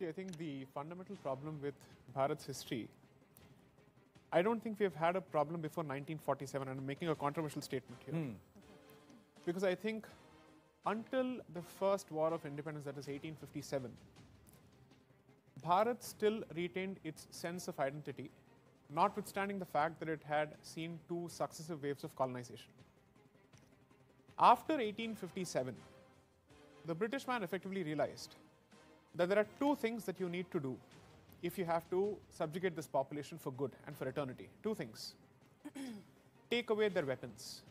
I think the fundamental problem with Bharat's history, I don't think we have had a problem before 1947, and I'm making a controversial statement here. Because I think until the first war of independence, that is 1857, Bharat still retained its sense of identity, notwithstanding the fact that it had seen two successive waves of colonization. After 1857, the British man effectively realized that there are two things that you need to do if you have to subjugate this population for good and for eternity. Two things. Take away their weapons.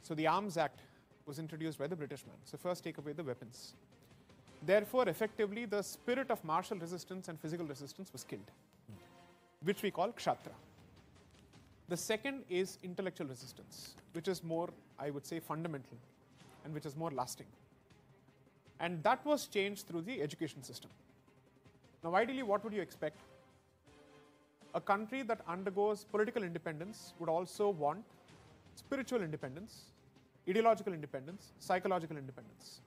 So the Arms Act was introduced by the British man. So first, take away the weapons. Therefore, effectively, the spirit of martial resistance and physical resistance was killed, which we call Kshatra. The second is intellectual resistance, which is more, I would say, fundamental and which is more lasting. And that was changed through the education system. Now, ideally, what would you expect? A country that undergoes political independence would also want spiritual independence, ideological independence, psychological independence.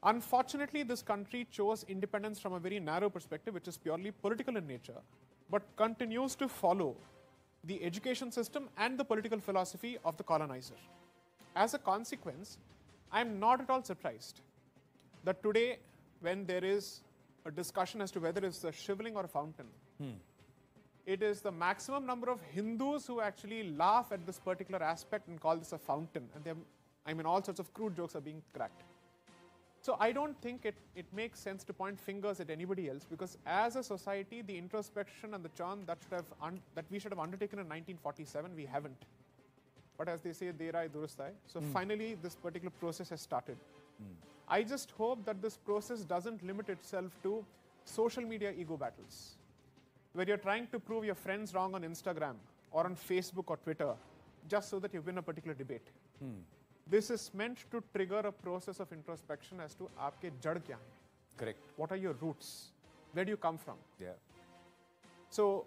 Unfortunately, this country chose independence from a very narrow perspective, which is purely political in nature, but continues to follow the education system and the political philosophy of the colonizer. As a consequence, I am not at all surprised that today, when there is a discussion as to whether it's a shriveling or a fountain, it is the maximum number of Hindus who actually laugh at this particular aspect and call this a fountain. And all sorts of crude jokes are being cracked. So I don't think it makes sense to point fingers at anybody else, because as a society, the introspection and the churn that we should have undertaken in 1947, we haven't. But as they say, derai durustai. So finally, this particular process has started. I just hope that this process doesn't limit itself to social media ego battles, where you're trying to prove your friends wrong on Instagram or on Facebook or Twitter just so that you win a particular debate. This is meant to trigger a process of introspection as to aapke jad kya hai. Correct. What are your roots? Where do you come from? Yeah. So,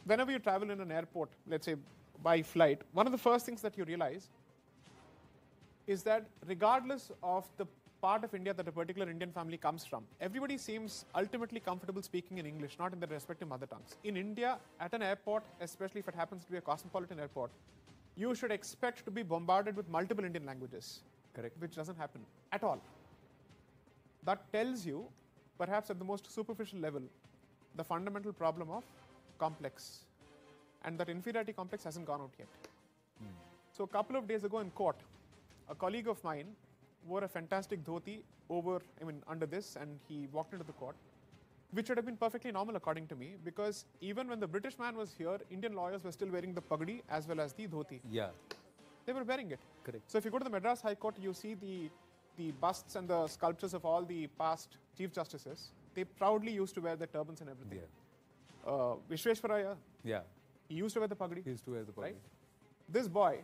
whenever you travel in an airport, let's say by flight, one of the first things that you realize is that regardless of the part of India that a particular Indian family comes from, everybody seems ultimately comfortable speaking in English, not in their respective mother tongues. In India, at an airport, especially if it happens to be a cosmopolitan airport, you should expect to be bombarded with multiple Indian languages. Correct. Which doesn't happen at all. That tells you, perhaps at the most superficial level, the fundamental problem of complex. And that inferiority complex hasn't gone out yet. So a couple of days ago in court, a colleague of mine wore a fantastic dhoti under this, and he walked into the court, which would have been perfectly normal according to me, because even when the British man was here, Indian lawyers were still wearing the pagdi as well as the dhoti. Yeah. They were wearing it. Correct. So if you go to the Madras High Court, you see the busts and the sculptures of all the past Chief Justices. They proudly used to wear their turbans and everything. Yeah. Vishweshwaraya, Yeah. he used to wear the pagdi. He used to wear the pagdi. Right? This boy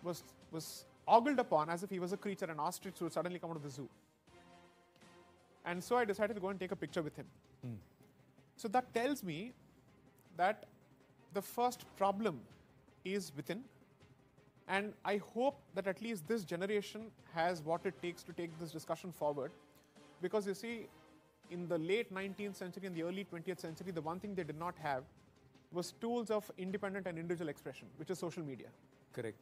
was ogled upon as if he was a creature, an ostrich would suddenly come out of the zoo. And so I decided to go and take a picture with him. So that tells me that the first problem is within. And I hope that at least this generation has what it takes to take this discussion forward. Because you see, in the late 19th century and the early 20th century, the one thing they did not have was tools of independent and individual expression, which is social media. Correct.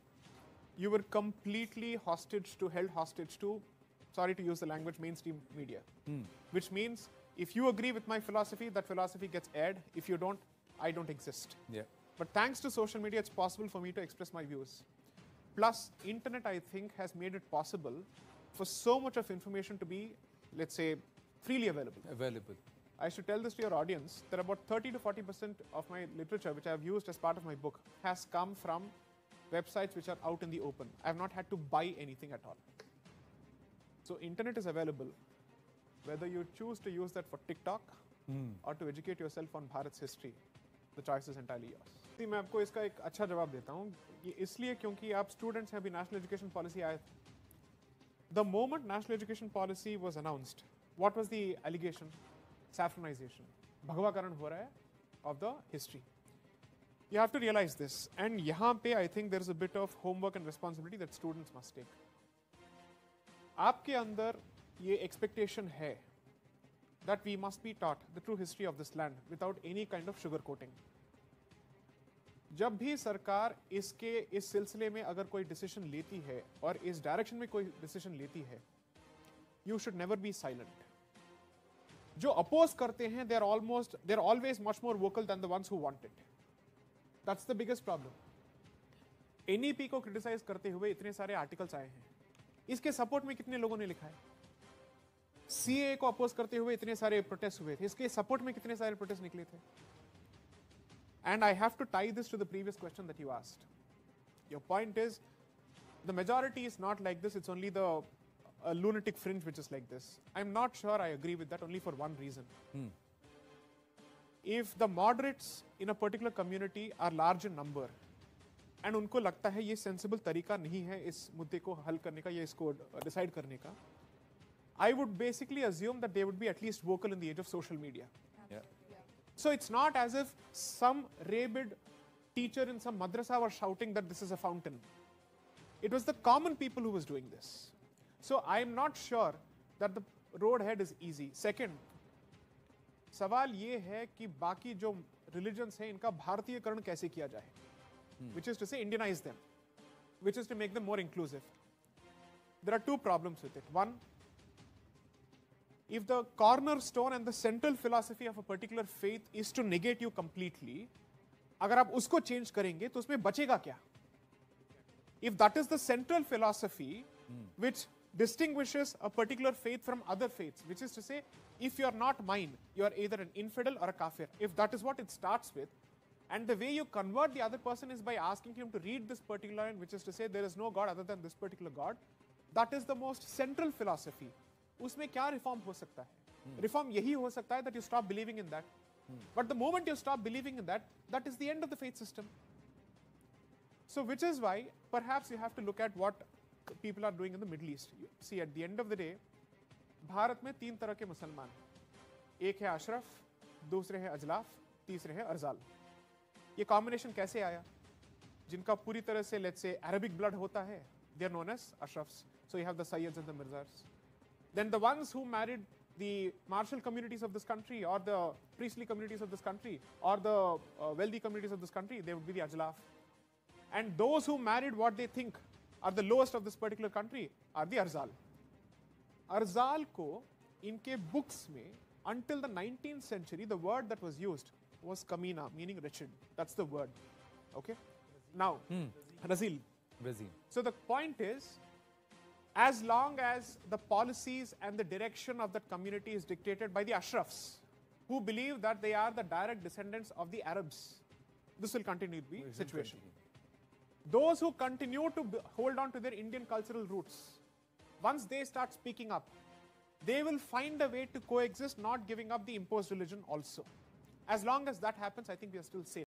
You were completely held hostage to, sorry to use the language, mainstream media. Which means, if you agree with my philosophy, that philosophy gets aired. If you don't, I don't exist. Yeah. But thanks to social media, it's possible for me to express my views. Plus, internet, I think, has made it possible for so much of information to be, let's say, freely available. I should tell this to your audience, that about 30 to 40% of my literature, which I have used as part of my book, has come from websites which are out in the open. I have not had to buy anything at all. So internet is available. Whether you choose to use that for TikTok or to educate yourself on Bharat's history, the choice is entirely yours. See, मैं आपको इसका एक अच्छा जवाब देता हूँ. ये इसलिए क्योंकि आप students हैं, अभी national education policy आया. The moment national education policy was announced, what was the allegation? Saffronization. भगवाकरण हो रहा है of the history. You have to realize this. And यहाँ पे I think there is a bit of homework and responsibility that students must take. आपके अंदर ये expectation है that we must be taught the true history of this land without any kind of sugar coating. जब भी सरकार इसके इस सिलसिले में अगर कोई डिसीजन लेती है और इस डायरेक्शन में कोई डिसीजन लेती है, you should never be silent. जो अपोज करते हैं, they're always much more vocal than the ones who want it. That's the biggest problem. NEP को क्रिटिसाइज करते हुए इतने सारे आर्टिकल्स आए हैं, इसके सपोर्ट में कितने लोगों ने लिखा है? CAA को अपोज करते हुए इतने सारे प्रोटेस्ट हुए थे, इसके सपोर्ट में कितने सारे प्रोटेस्ट निकले थे? And I have to tie this to the previous question that you asked. Your point is, the majority is not like this, it's only the lunatic fringe which is like this. I'm not sure I agree with that, only for one reason. If the moderates in a particular community are large in number, and उनको लगता है ये sensible तरीका नहीं है इस मुद्दे को हल करने का या इसको decide करने का, I would basically assume that they would be at least vocal in the age of social media. Yeah. So it's not as if some rabid teacher in some madrasa was shouting that this is a fountain. It was the common people who was doing this. So I'm not sure that the road ahead is easy. Second, सवाल ये है कि बाकी जो religions हैं इनका भारतीयकरण कैसे किया जाए, which is to say Indianize them, which is to make them more inclusive. There are two problems with it. One, if the cornerstone and the central philosophy of a particular faith is to negate you completely, अगर आप उसको change करेंगे तो उसमें बचेगा क्या? If that is the central philosophy which distinguishes a particular faith from other faiths, which is to say, if you are not mine, you are either an infidel or a kafir. If that is what it starts with, and the way you convert the other person is by asking him to read this particular line, which is to say there is no God other than this particular God, that is the most central philosophy. उसमें क्या reform हो सकता है? Reform यही हो सकता है that you stop believing in that. But the moment you stop believing in that, that is the end of the faith system. So which is why perhaps you have to look at what people are doing in the Middle East. See, at the end of the day, Bharat में तीन तरह के मुसलमान, एक है अशरफ, दूसरे है अजलाफ, तीसरे है अर्जाल. ये कॉम्बिनेशन कैसे आया? जिनका पूरी तरह से let's say Arabic blood होता है, they are known as ashrafs. So you have the Sayyids and the Mirzas. Then the ones who married the martial communities of this country, or the priestly communities of this country, or the wealthy communities of this country, they would be the ajlaf. And those who married what they think are the lowest of this particular country are the arzal. Arzal ko inke books mein, until the 19th century, the word that was used was kamina, meaning wretched. That's the word. Okay? Now, razil. So the point is, as long as the policies and the direction of that community is dictated by the ashrafs, who believe that they are the direct descendants of the Arabs, this will continue to be the situation. Those who continue to hold on to their Indian cultural roots, once they start speaking up, they will find a way to coexist, not giving up the imposed religion also. As long as that happens, I think we are still safe.